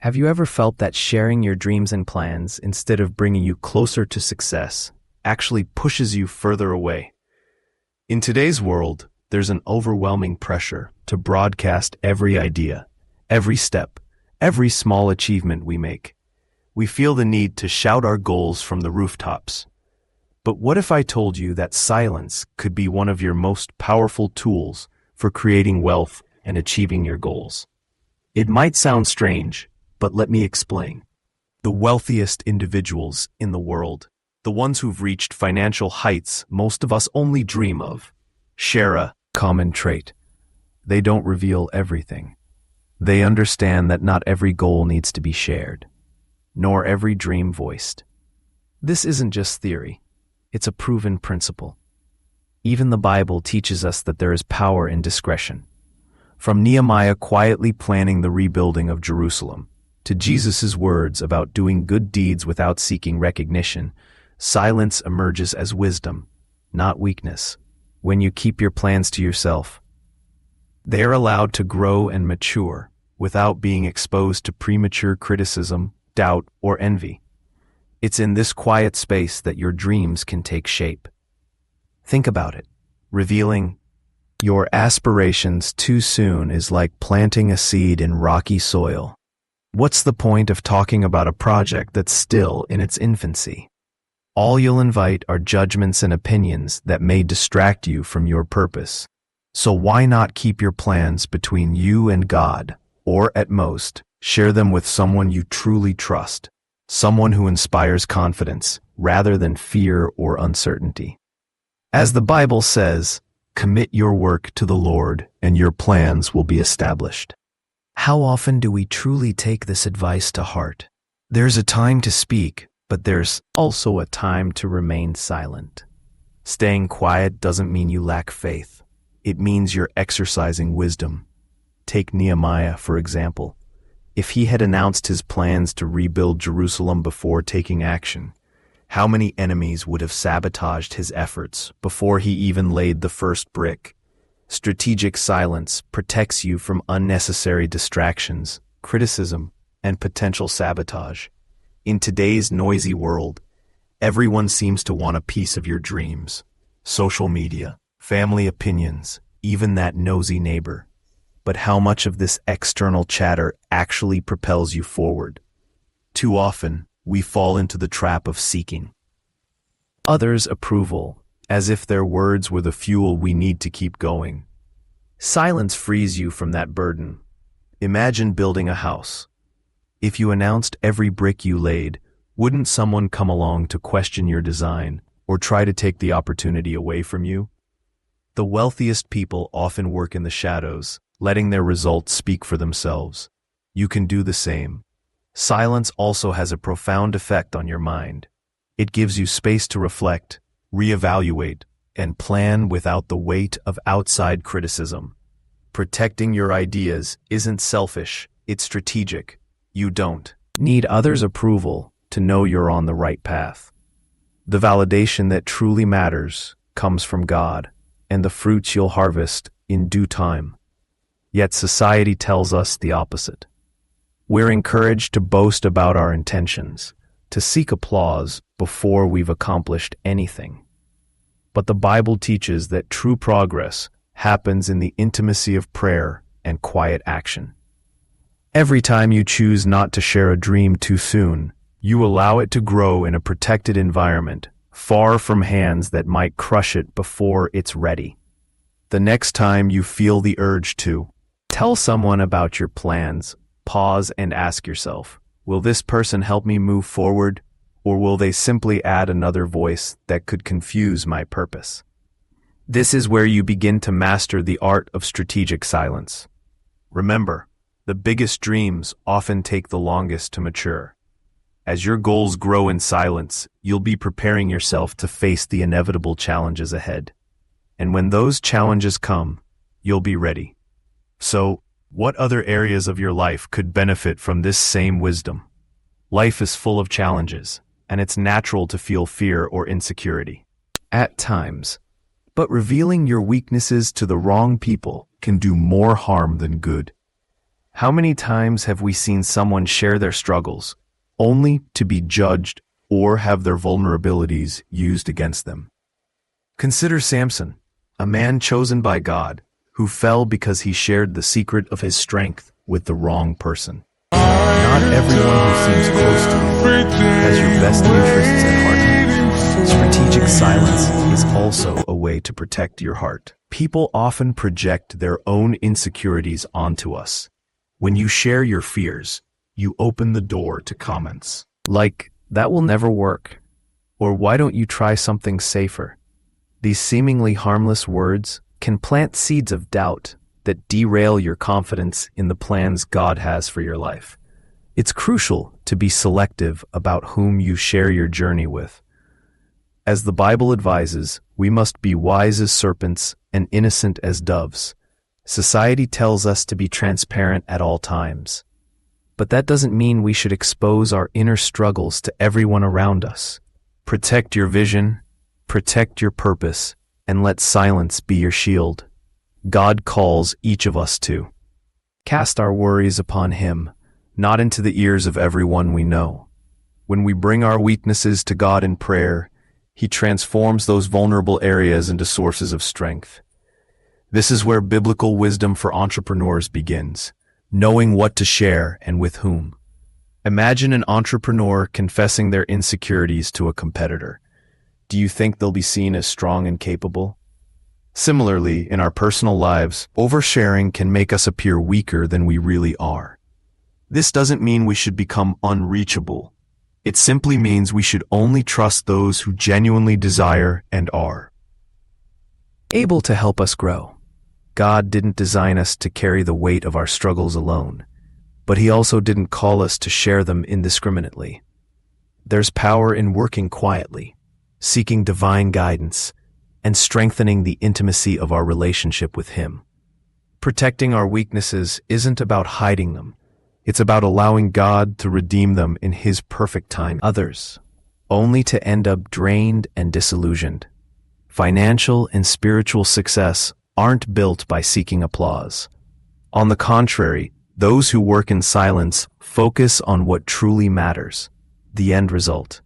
Have you ever felt that sharing your dreams and plans, instead of bringing you closer to success, actually pushes you further away? In today's world, there's an overwhelming pressure to broadcast every idea, every step, every small achievement we make. We feel the need to shout our goals from the rooftops. But what if I told you that silence could be one of your most powerful tools for creating wealth and achieving your goals? It might sound strange, but let me explain. The wealthiest individuals in the world, the ones who've reached financial heights most of us only dream of, share a common trait. They don't reveal everything. They understand that not every goal needs to be shared, nor every dream voiced. This isn't just theory. It's a proven principle. Even the Bible teaches us that there is power in discretion. From Nehemiah quietly planning the rebuilding of Jerusalem, to Jesus' words about doing good deeds without seeking recognition, silence emerges as wisdom, not weakness. When you keep your plans to yourself, they are allowed to grow and mature without being exposed to premature criticism, doubt, or envy. It's in this quiet space that your dreams can take shape. Think about it. Revealing your aspirations too soon is like planting a seed in rocky soil. What's the point of talking about a project that's still in its infancy? All you'll invite are judgments and opinions that may distract you from your purpose. So why not keep your plans between you and God, or at most, share them with someone you truly trust, someone who inspires confidence rather than fear or uncertainty. As the Bible says, commit your work to the Lord and your plans will be established. How often do we truly take this advice to heart? There's a time to speak, but there's also a time to remain silent. Staying quiet doesn't mean you lack faith. It means you're exercising wisdom. Take Nehemiah, for example. If he had announced his plans to rebuild Jerusalem before taking action, how many enemies would have sabotaged his efforts before he even laid the first brick? Strategic silence protects you from unnecessary distractions, criticism, and potential sabotage. In today's noisy world, everyone seems to want a piece of your dreams. Social media, family opinions, even that nosy neighbor. But how much of this external chatter actually propels you forward? Too often, we fall into the trap of seeking others' approval, as if their words were the fuel we need to keep going. Silence frees you from that burden. Imagine building a house. If you announced every brick you laid, wouldn't someone come along to question your design or try to take the opportunity away from you? The wealthiest people often work in the shadows, letting their results speak for themselves. You can do the same. Silence also has a profound effect on your mind. It gives you space to reflect, reevaluate, and plan without the weight of outside criticism. Protecting your ideas isn't selfish, it's strategic. You don't need others' approval to know you're on the right path. The validation that truly matters comes from God, and the fruits you'll harvest in due time. Yet society tells us the opposite. We're encouraged to boast about our intentions, to seek applause before we've accomplished anything. But the Bible teaches that true progress happens in the intimacy of prayer and quiet action. Every time you choose not to share a dream too soon, you allow it to grow in a protected environment, far from hands that might crush it before it's ready. The next time you feel the urge to tell someone about your plans, pause and ask yourself, will this person help me move forward, or will they simply add another voice that could confuse my purpose? This is where you begin to master the art of strategic silence. Remember, the biggest dreams often take the longest to mature. As your goals grow in silence, you'll be preparing yourself to face the inevitable challenges ahead. And when those challenges come, you'll be ready. So, what other areas of your life could benefit from this same wisdom? Life is full of challenges, and it's natural to feel fear or insecurity at times. But revealing your weaknesses to the wrong people can do more harm than good. How many times have we seen someone share their struggles, only to be judged or have their vulnerabilities used against them? Consider Samson, a man chosen by God, who fell because he shared the secret of his strength with the wrong person. Not everyone who seems close to you has your best interests at heart. Strategic silence is also a way to protect your heart. People often project their own insecurities onto us. When you share your fears, you open the door to comments like, "That will never work," or "Why don't you try something safer?" These seemingly harmless words can plant seeds of doubt that derail your confidence in the plans God has for your life. It's crucial to be selective about whom you share your journey with. As the Bible advises, we must be wise as serpents and innocent as doves. Society tells us to be transparent at all times. But that doesn't mean we should expose our inner struggles to everyone around us. Protect your vision, protect your purpose, and let silence be your shield. God calls each of us to cast our worries upon Him, not into the ears of everyone we know. When we bring our weaknesses to God in prayer, He transforms those vulnerable areas into sources of strength. This is where biblical wisdom for entrepreneurs begins, knowing what to share and with whom. Imagine an entrepreneur confessing their insecurities to a competitor. Do you think they'll be seen as strong and capable? Similarly, in our personal lives, oversharing can make us appear weaker than we really are. This doesn't mean we should become unreachable. It simply means we should only trust those who genuinely desire and are able to help us grow. God didn't design us to carry the weight of our struggles alone, but He also didn't call us to share them indiscriminately. There's power in working quietly, seeking divine guidance, and strengthening the intimacy of our relationship with Him. Protecting our weaknesses isn't about hiding them. It's about allowing God to redeem them in His perfect time. Others, only to end up drained and disillusioned. Financial and spiritual success aren't built by seeking applause. On the contrary, those who work in silence focus on what truly matters, the end result.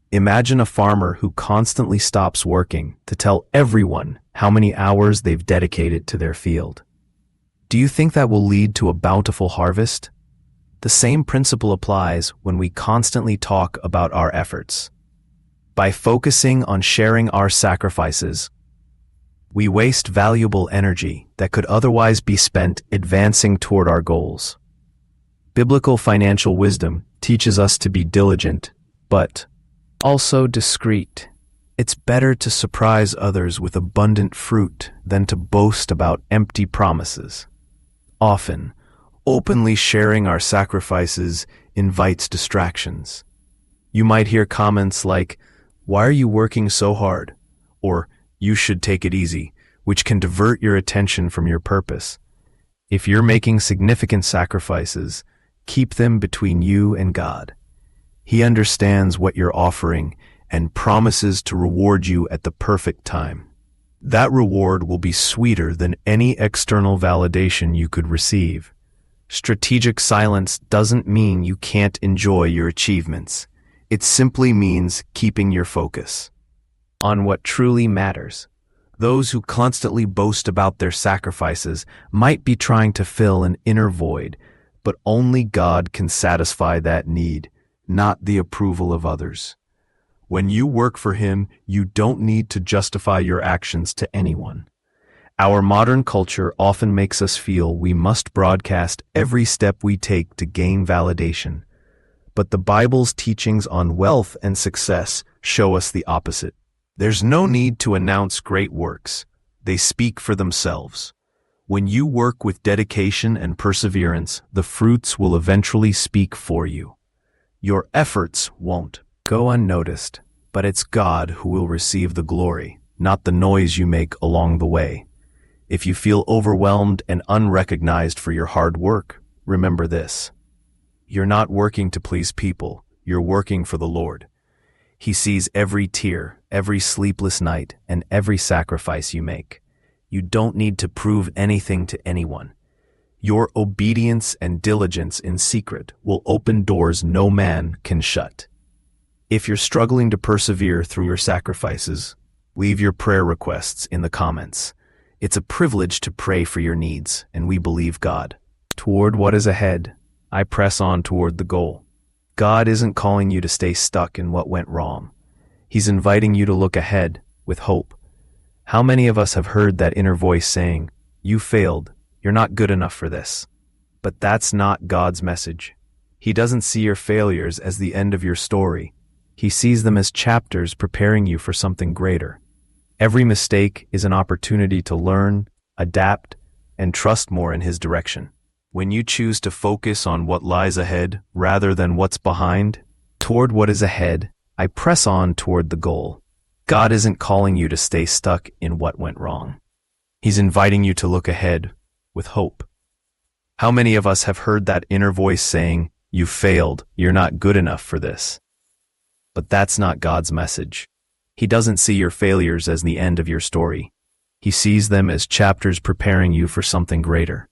Imagine a farmer who constantly stops working to tell everyone how many hours they've dedicated to their field. Do you think that will lead to a bountiful harvest? The same principle applies when we constantly talk about our efforts. By focusing on sharing our sacrifices, we waste valuable energy that could otherwise be spent advancing toward our goals. Biblical financial wisdom teaches us to be diligent, but also discreet. It's better to surprise others with abundant fruit than to boast about empty promises. Often, openly sharing our sacrifices invites distractions. You might hear comments like, "Why are you working so hard?" or "You should take it easy," which can divert your attention from your purpose. If you're making significant sacrifices, keep them between you and God. He understands what you're offering and promises to reward you at the perfect time. That reward will be sweeter than any external validation you could receive. Strategic silence doesn't mean you can't enjoy your achievements. It simply means keeping your focus on what truly matters. Those who constantly boast about their sacrifices might be trying to fill an inner void, but only God can satisfy that need, not the approval of others. When you work for Him, you don't need to justify your actions to anyone. Our modern culture often makes us feel we must broadcast every step we take to gain validation. But the Bible's teachings on wealth and success show us the opposite. There's no need to announce great works. They speak for themselves. When you work with dedication and perseverance, the fruits will eventually speak for you. Your efforts won't go unnoticed, but it's God who will receive the glory, not the noise you make along the way. If you feel overwhelmed and unrecognized for your hard work, remember this. You're not working to please people, you're working for the Lord. He sees every tear, every sleepless night, and every sacrifice you make. You don't need to prove anything to anyone. Your obedience and diligence in secret will open doors no man can shut. If you're struggling to persevere through your sacrifices, leave your prayer requests in the comments. It's a privilege to pray for your needs, and we believe God. Toward what is ahead, I press on toward the goal. God isn't calling you to stay stuck in what went wrong. He's inviting you to look ahead with hope. How many of us have heard that inner voice saying, "You failed, you're not good enough for this"? But that's not God's message. He doesn't see your failures as the end of your story. He sees them as chapters preparing you for something greater. Every mistake is an opportunity to learn, adapt, and trust more in His direction. When you choose to focus on what lies ahead rather than what's behind, toward what is ahead, I press on toward the goal. God isn't calling you to stay stuck in what went wrong. He's inviting you to look ahead with hope. How many of us have heard that inner voice saying, "You failed, you're not good enough for this"? But that's not God's message. He doesn't see your failures as the end of your story. He sees them as chapters preparing you for something greater.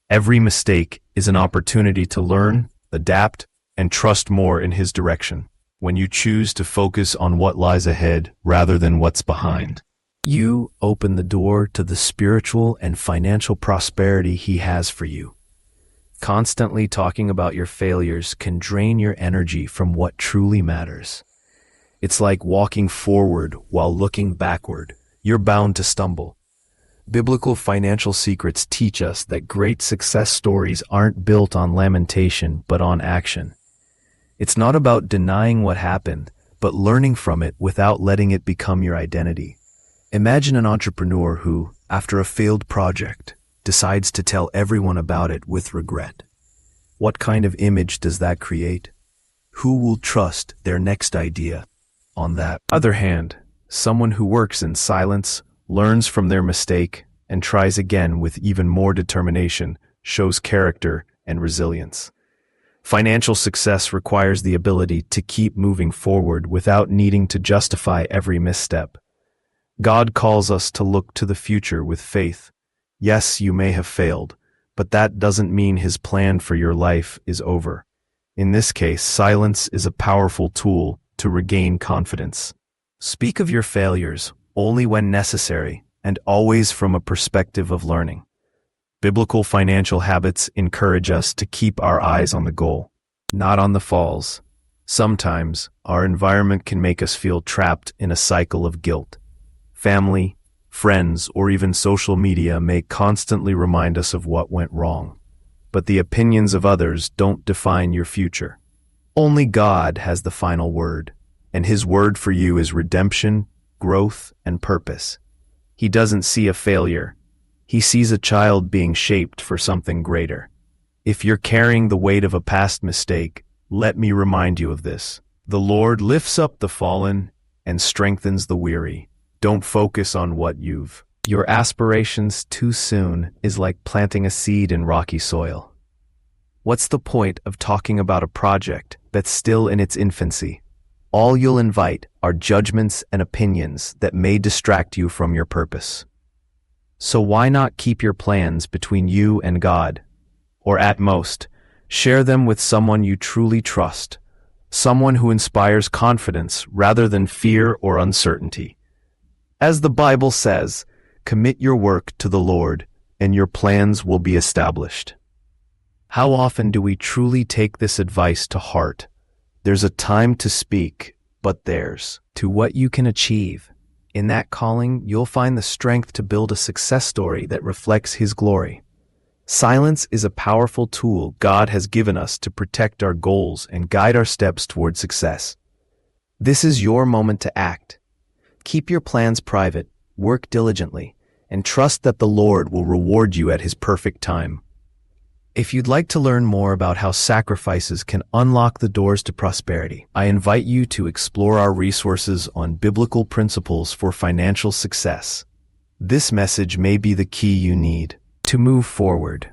Every mistake is an opportunity to learn, adapt, and trust more in His direction. When you choose to focus on what lies ahead rather than what's behind, you open the door to the spiritual and financial prosperity He has for you. Constantly talking about your failures can drain your energy from what truly matters. It's like walking forward while looking backward. You're bound to stumble. Biblical financial secrets teach us that great success stories aren't built on lamentation but on action. It's not about denying what happened, but learning from it without letting it become your identity. Imagine an entrepreneur who, after a failed project, decides to tell everyone about it with regret. What kind of image does that create? Who will trust their next idea? On the other hand, someone who works in silence, learns from their mistake, and tries again with even more determination shows character and resilience. Financial success requires the ability to keep moving forward without needing to justify every misstep. God calls us to look to the future with faith. Yes, you may have failed, but that doesn't mean His plan for your life is over. In this case, silence is a powerful tool to regain confidence. Speak of your failures only when necessary and always from a perspective of learning. Biblical financial habits encourage us to keep our eyes on the goal, not on the falls. Sometimes, our environment can make us feel trapped in a cycle of guilt. Family, friends, or even social media may constantly remind us of what went wrong. But the opinions of others don't define your future. Only God has the final word, and His word for you is redemption, growth, and purpose. He doesn't see a failure. He sees a child being shaped for something greater. If you're carrying the weight of a past mistake, let me remind you of this. The Lord lifts up the fallen and strengthens the weary. Don't focus on what your aspirations too soon is like planting a seed in rocky soil. What's the point of talking about a project that's still in its infancy? All you'll invite are judgments and opinions that may distract you from your purpose. So why not keep your plans between you and God? Or at most, share them with someone you truly trust, someone who inspires confidence rather than fear or uncertainty. As the Bible says, commit your work to the Lord, and your plans will be established. How often do we truly take this advice to heart? There's a time to speak, but there's to what you can achieve. In that calling, you'll find the strength to build a success story that reflects His glory. Silence is a powerful tool God has given us to protect our goals and guide our steps toward success. This is your moment to act. Keep your plans private, work diligently, and trust that the Lord will reward you at His perfect time. If you'd like to learn more about how sacrifices can unlock the doors to prosperity, I invite you to explore our resources on biblical principles for financial success. This message may be the key you need to move forward.